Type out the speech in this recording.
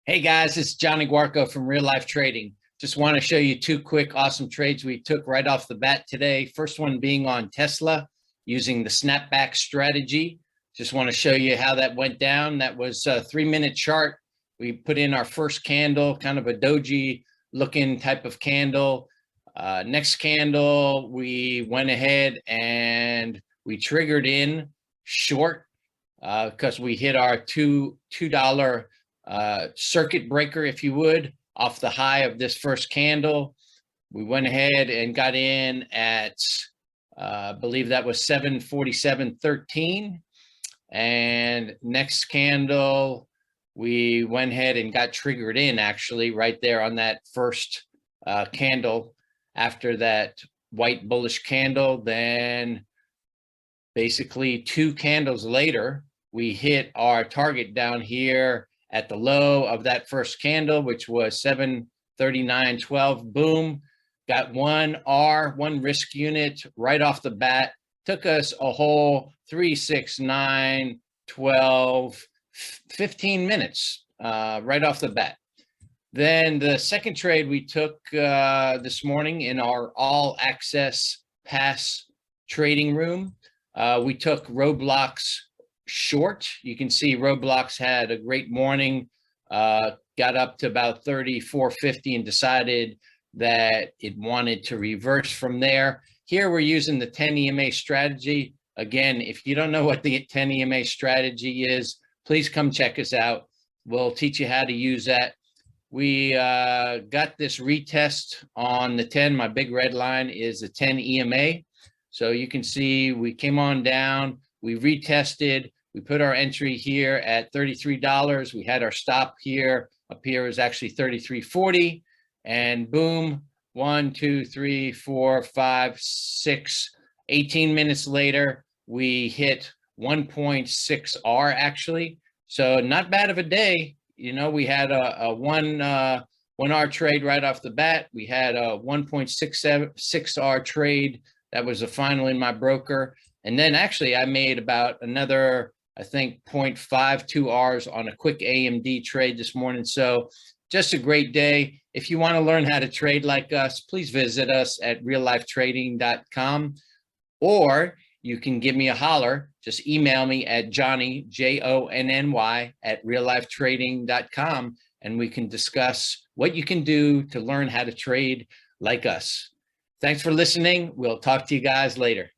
Hey guys, it's Jonny Guarco from Real Life Trading. Just want to show you two quick, awesome trades we took right off the bat today. First one being on Tesla using the snapback strategy. Just want to show you how that went down. That was a 3-minute chart. We put in our first candle, kind of a doji looking type of candle. Next candle, we went ahead and we triggered in short because we hit our $2 circuit breaker, if you would, off the high of this first candle. We went ahead and got in at, I believe that was 747.13. And next candle, we went ahead and got triggered in actually right there on that first candle after that white bullish candle. Then basically 2 candles later, we hit our target down here at the low of that first candle, which was 739.12. Boom, got one risk unit right off the bat. Took us a whole 3, 6, 9, 12, 15 minutes right off the bat. Then the second trade we took this morning in our all access pass trading room, we took Roblox short. You can see Roblox had a great morning, got up to about 34.50 and decided that it wanted to reverse from there. Here we're using the 10 EMA strategy. Again, if you don't know what the 10 EMA strategy is, please come check us out. We'll teach you how to use that. We got this retest on the 10. My big red line is the 10 EMA. So you can see we came on down, we retested, we put our entry here at $33. We had our stop here. Up here is actually $33.40. And boom, 1, 2, 3, 4, 5, 6, 18 minutes later, we hit 1.6R actually. So not bad of a day. You know, we had a 1R trade right off the bat. We had a 1.6R trade. That was a final in my broker. And then actually I made about another, I think, 0.52 Rs on a quick AMD trade this morning. So just a great day. If you want to learn how to trade like us, please visit us at reallifetrading.com, or you can give me a holler. Just email me at Jonny, Jonny, at reallifetrading.com, and we can discuss what you can do to learn how to trade like us. Thanks for listening. We'll talk to you guys later.